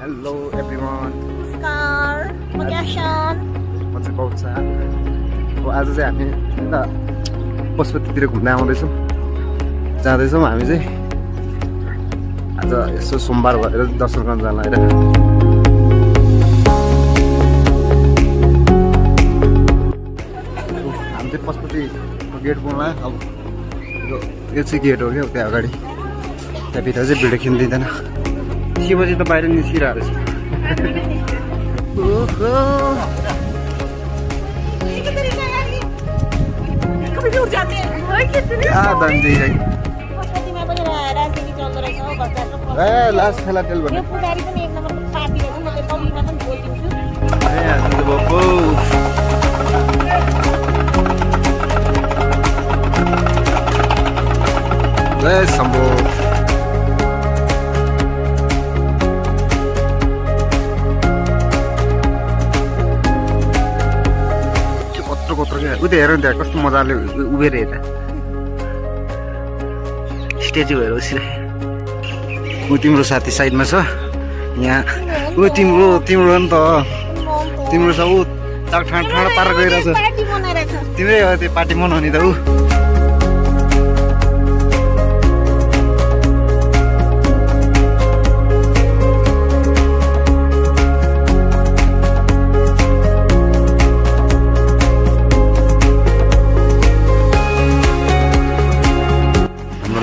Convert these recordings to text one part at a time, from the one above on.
Hello everyone. नमस्कार म क्यासन म चाहिँ पाउँछ अब आज चाहिँ हामी यता पशुपतितिर घुम्न आउँदैछौँ जाँदैछौँ हामी चाहिँ आज यसो सोमबार भएर दर्शन गर्न जान लागिरहेको हामी चाहिँ पशुपतिको गेट बोल्न अब यो चाहिँ गेट हो क्या त्यहाँ अगाडि त्यहाँभित्र चाहिँ भिडियो खिच्दिँदैन शिवजी त बाहिर निस्किरहेको रहेछ लास्ट खेला तेल भन्ने शम्भो उता हेर नि त्यहाँ कस्तो मजाले उभिएर यता स्ट्याचु भएर बसिरहेको ऊ तिम्रो साथी साइडमा छ यहाँ ऊ तिम्रो नि त तिम्रो छ ऊ ठाडो पारेर गइरहेछ तिम्रै हो त्यो पार्टी मनाउने त ऊ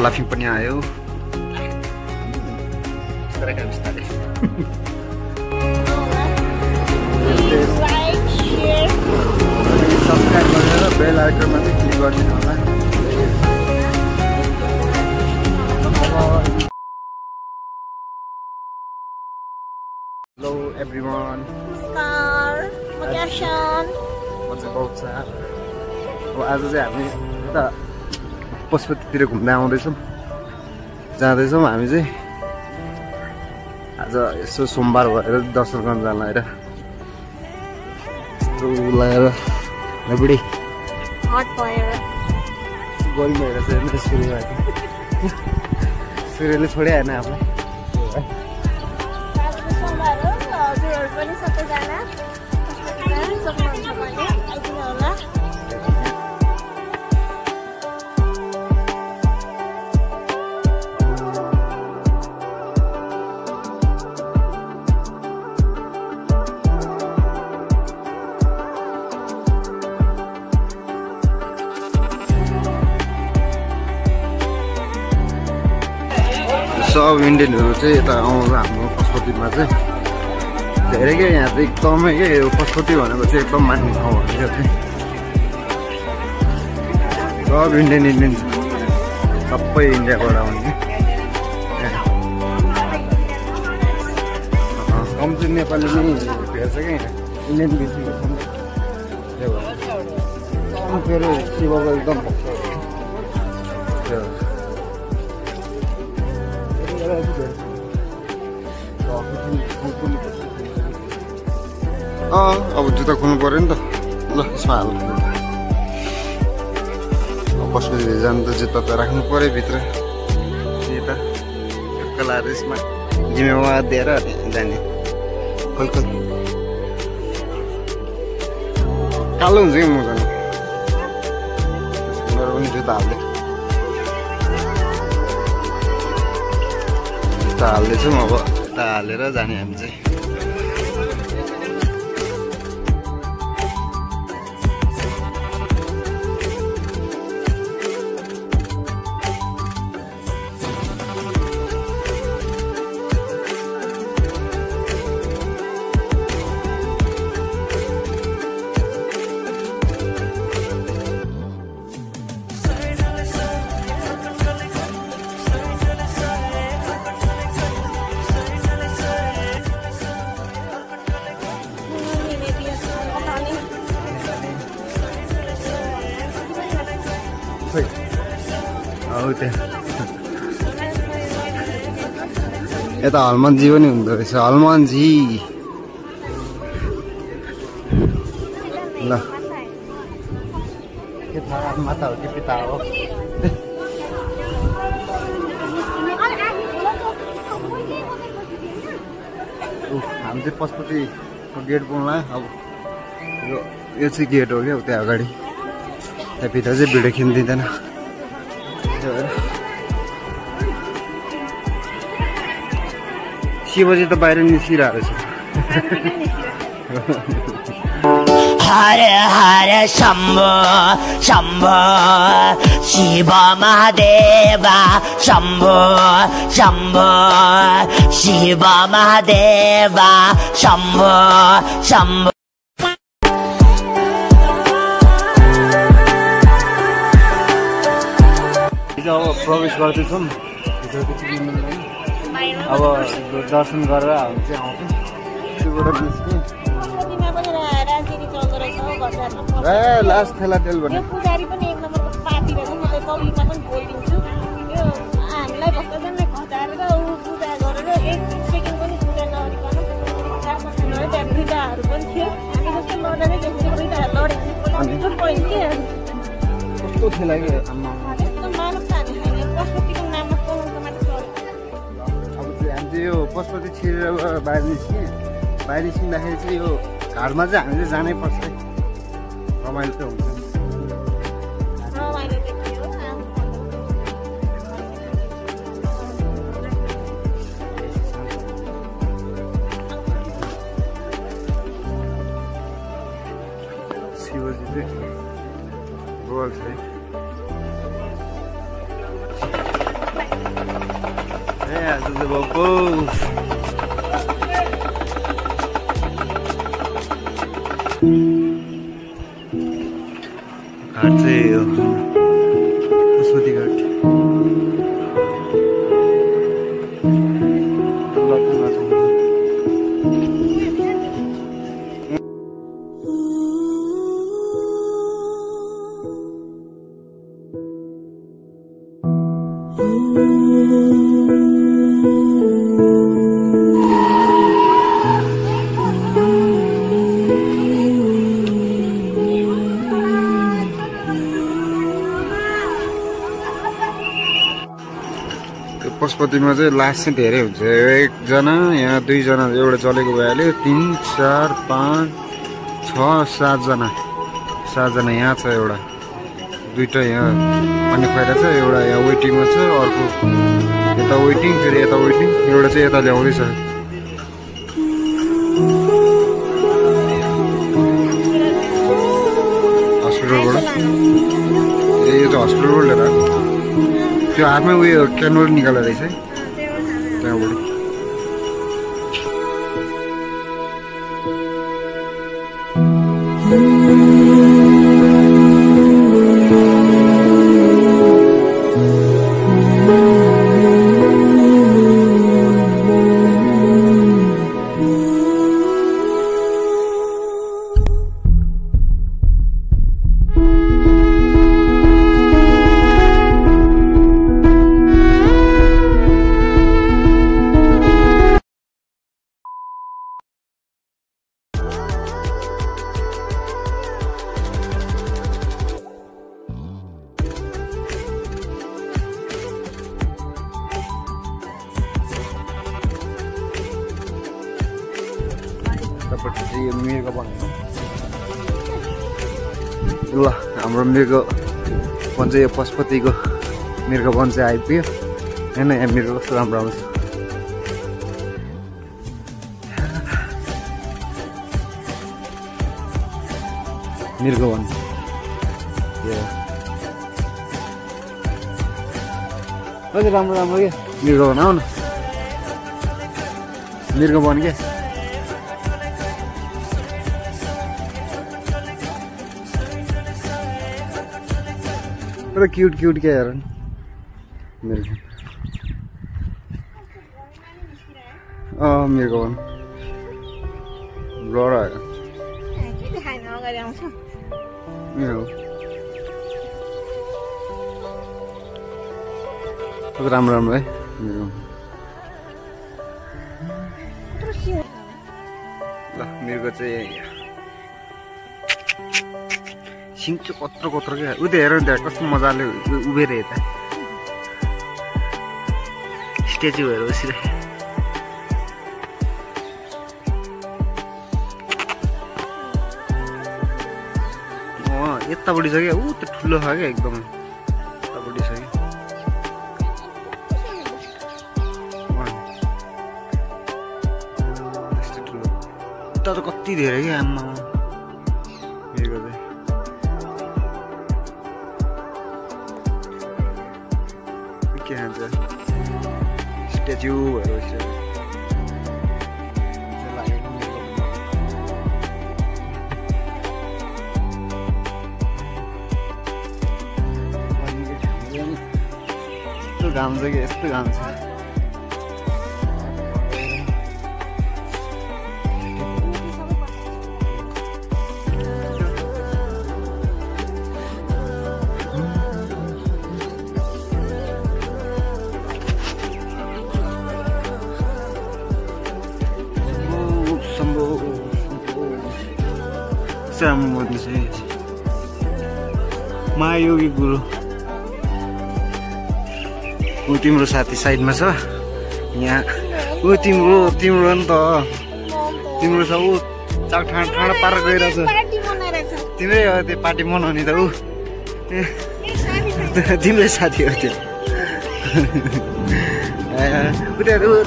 लाफिङ पनि आयो सब्सक्राइब गरेर बेल आइकनमा चाहिँ क्लिक गरिदिनु होला हेलो एभ्रिवान नमस्कार म क्यासन म चाहिँ पाउँछ अब आज चाहिँ हामी यता पशुपतितिर घुम्न आउँदैछौँ जाँदैछौँ हामी चाहिँ आज यसो सोमबार भएर दर्शन गर्न जान लगाएर बुढी गर्मी भएर चाहिँ सूर्यले छोडे आएन आफूलाई सब इन्डियनहरू चाहिँ यता आउँछ हाम्रो पशुपतिमा चाहिँ धेरै क्या यहाँ चाहिँ एकदमै के यो पशुपति भनेको चाहिँ एकदम मान्ने ठाउँ हो क्या चाहिँ सब इन्डियन सबै इन्डियाबाट आउने कम्ती नेपाली नै भेट्छ क्या इन्डियन बेसी भेट्छ नि त्यो भएर फेरि शिवको एकदम अब जुत्ता खोल्नु पऱ्यो नि त ल यसमा हाल पशुपति जानु त जुत्ता त राख्नु पऱ्यो भित्र यता लाएर यसमा जिम्मेवार दिएर जाने खोल कालो हुन्छ कि म जानु मेरो पनि जुत्ता हाल्दै हाल्दैछौँ अब यता हालेर जाने हामी चाहिँ यता हनुमानजी पनि हुँदो रहेछ हनुमानजी ल के थाहा माता हो कि पिता हो हामी चाहिँ पशुपतिको गेट बोल्न अब यो चाहिँ गेट हो क्या त्यहाँ अगाडि त्यहाँभित्र चाहिँ भिडियो खिच्न दिँदैन शिवजी त बाहिर निस्किरहेको छ हर हर शम्भो शम्भो शिव महादेवा शम्भो शम्भो शिव महादेवा शम्भो शम्भो अब प्रवेश गर्दैछौँ अब दर्शन गरेर हामी चाहिँ आउँछौँ त्योबाट निस्क्यौँ ए लास्ट थेला तेल भन्ने पुजारी पनि एक नम्बरको पार्टी रहेछ म त पब्लिकमा पनि बोलिदिन्छु यो हामीलाई भक्तजनले खचारेर पूजा गरेर एक सेकेन्ड पनि पूजा नगरिकन त्यहाँ दुईटाहरू पनि थियो हामी जस्तो लडेरै देख्थ्यौँ दुईटाहरू लडेको पोइन्ट के कस्तो थेला कि आम्मा त्यस्तो मानव त हामी छैन पशुपतिको नाममा कमाउनुको माथि चढ्यो अब चाहिँ हामी चाहिँ यो पशुपति छिरेर बाहिर निस्क्यौँ बाहिर निस्किँदाखेरि चाहिँ यो घाटमा चाहिँ हामीले जानै पर्छ रमाइलो त हुन्छ रमाइलो देखियो शिवजी चाहिँ गोल छ ए आज चाहिँ बाबु घाट चाहिँ यो पशुपति घाट पशुपतिमा चाहिँ लास्ट चाहिँ धेरै हुन्छ एकजना यहाँ दुईजना एउटा चलेको भइहाल्यो 3 4 5 6 7जना यहाँ छ एउटा दुईटा यहाँ पानी खुवाइरहेछ एउटा यहाँ वेटिङमा छ अर्को यता वेटिङ फेरि यता वेटिङ एउटा चाहिँ यता ल्याउँदैछ हस्पिटलबाट यो चाहिँ हस्पिटलबाट लिएर त्यो हातमै उयो क्यानोल निकालेर रहेछ है त्यहाँबाट यो मिर्ग वन ल हाम्रो मिर्ग वन चाहिँ यो पशुपतिको मिर्ग वन चाहिँ आइपुग्यो होइन यहाँ मिर्ग कस्तो राम्रो आउँछ मिर्ग वन कति राम्रो राम्रो क्या मिर्ग वन आऊ न मिर्ग वन क्या क्यूट क्यूट क्या यार मेरे मेरे को ब्लर आयो राम्रो राम्रो है ल मेरो चाहिँ सिङ्चो कत्रो कत्रो क्या उ हेर नि त्यहाँ कस्तो मजाले उभिएर यता स्ट्याचु भएर बसिरहेको यतापट्टि छ क्या ऊ त्यो ठुलो छ क्या एकदम यतापट्टि छ कि त्यस्तो ठुलो उता त कति धेरै क्या आम्मा के खान्छ स्ट्याचुहरू यस्तो घाम छ कि यस्तो घाम छ महायोगी गुरु ऊ तिम्रो साथी साइडमा छ यहाँ ऊ तिम्रो नि त तिम्रो छ ऊ चाक ठाडा पारेर गइरहेछ तिम्रै हो त्यो पार्टी मनाउने त ऊ तिम्रै साथी हो त्यो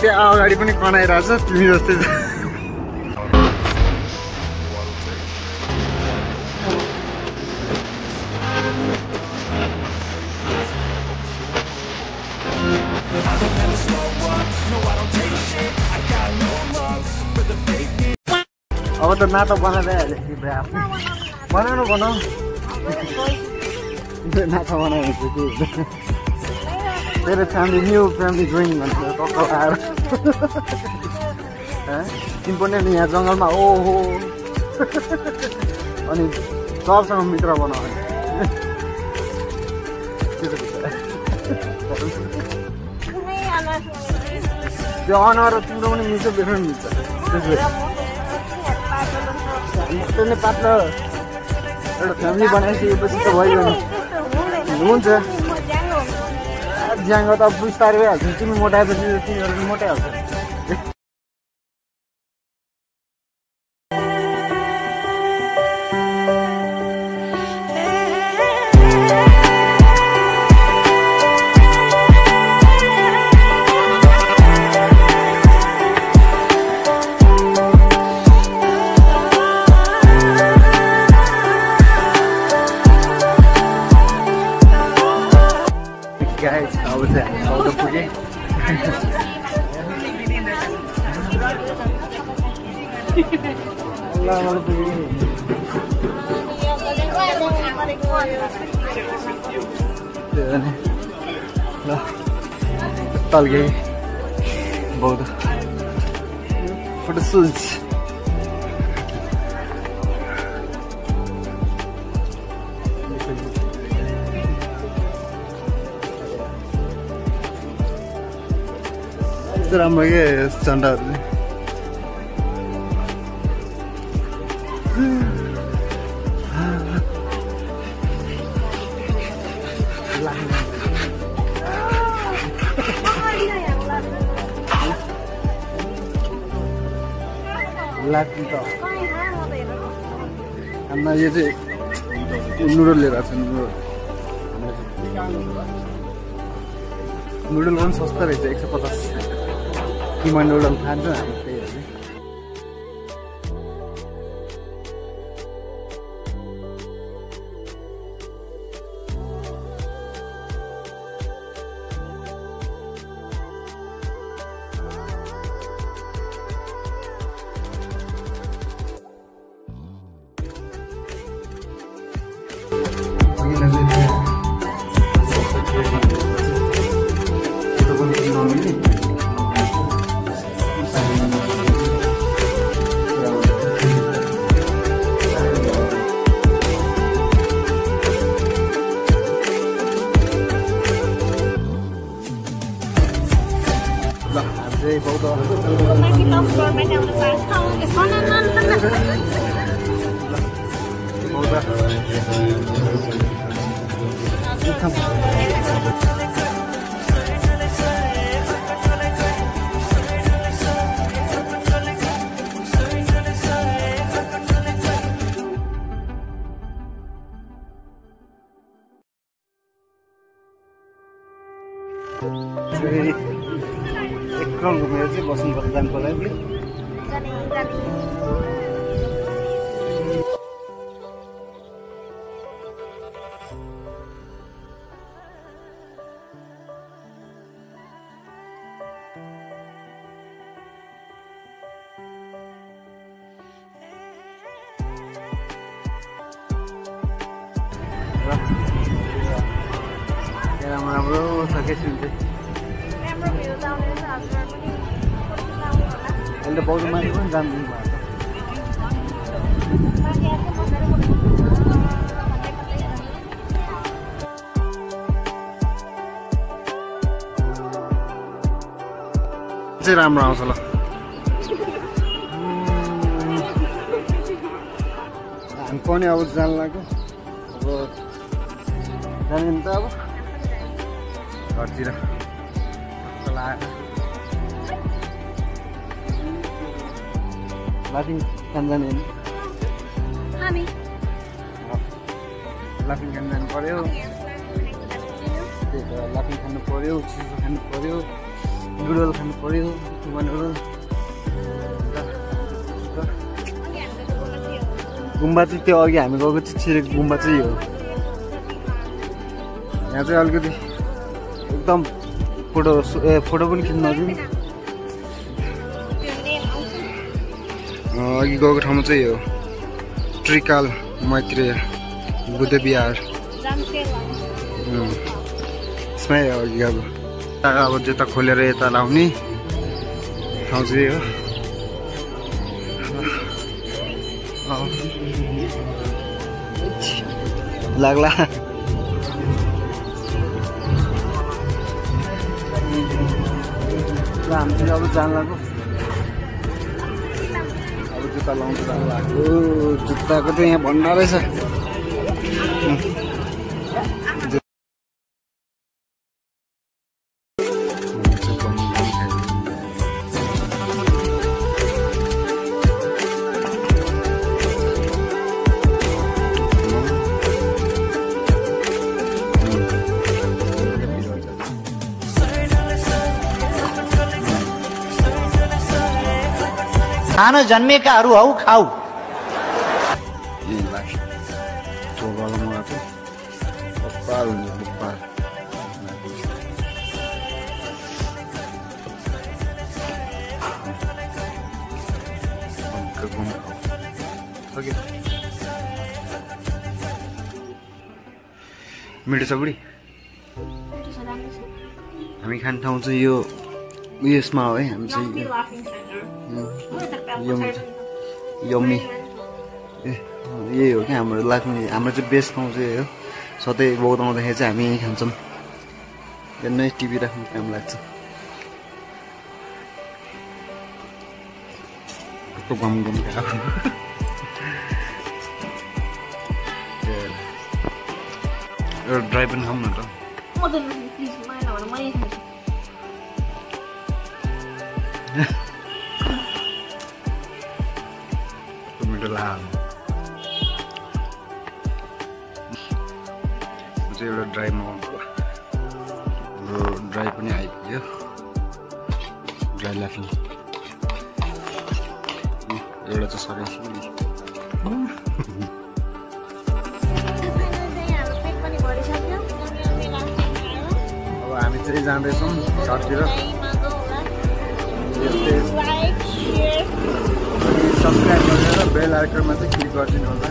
त्यहाँ अगाडि पनि कनाइरहेछ तिमी जस्तै अब त नाता बनाइदिइहाल्यो बनाउनु नाता बनाएको मेरो फ्यामिली न्यू फ्यामिली जोइन भनेर टक्क आएर तिमी पनि यहाँ जङ्गलमा ओहो अनि सबसँग मित्र बनाउने त्यो अनुहार तिम्रो पनि मिल्छ बेच्नु मिल्छ त्यसले पातलो एउटा फ्यामिली बनाइसकेपछि त भइगयो हुन्छ ज्याङ्गो त बिस्तारै भइहाल्छ तिमी मोटाएपछि तिमीहरू पनि मोटाइहाल्छ guys, how was that? How the pudding? Allah pudding. Tal gay. बहुत फोटो शूट राम्रो के चन्दाहरूले लाग्छ त अन्ना यो चाहिँ नुडल लिएर आएको छ नुडल पनि सस्तो रहेछ 150 किमा नुडल खान्छ हामी त्यही हो नि ग्राउन्ड घुमेर चाहिँ बस्नुपर्छ जानुको लागि। राम्रो छ केसिन चाहिँ अहिले त बौद्ध माथि पनि जानु भएको चाहिँ राम्रो आउँछ ल। हामी पनि अब जानु लाग्यो अब जाने नि त अब घरतिर लाफिङ खान जाने होइन लाफिङ खान जानु पर्यो त्यही त लाफिङ खानु पर्यो चिसो खानु पर्यो नुडल खानु पर्यो नुडल गुम्बा चाहिँ त्यो अघि हामी गएको चाहिँ छिरेको गुम्बा चाहिँ हो। यहाँ चाहिँ अलिकति एकदम फोटो पनि खिच्न नदिउँ। अघि गएको ठाउँमा चाहिँ हो त्रिकाल मैत्रेय बुद्ध विहार यसमै हो अघि अब जुत्ता खोलेर यता लाउने ठाउँ चाहिँ हो। लाग्ला हामी चाहिँ अब जान लाग्यो अब जुत्ता लाउनु जानु लाग्यो। जुत्ताको चाहिँ यहाँ भण्डार रहेछ। खान जन्मेकाहरू हौ खाऊ। मिठो छ बुढी। हामी खाने ठाउँ चाहिँ यो उयसमा हो है। हामी चाहिँ यम्मी यही हो क्या हाम्रो लाफिङ। हाम्रो चाहिँ बेस्ट ठाउँ चाहिँ हो। सधैँ बौद्ध आउँदाखेरि चाहिँ हामी यहीँ खान्छौँ। नै टिभी राख्नु काम लाग्छ। कस्तो गम गम एउटा ड्राई पनि खाऊँ न त। मिठो लाग्यो। चाहिँ एउटा ड्राई मगाउनु हाम्रो ड्राई पनि आइपुग्यो। ड्राई लाफिङ एउटा चाहिँ सकेपछि अब हामी चाहिँ जाँदैछौँ घरतिर। सब्सक्राइब गरेर बेल आइकनमा चाहिँ क्लिक गरिदिनु होला।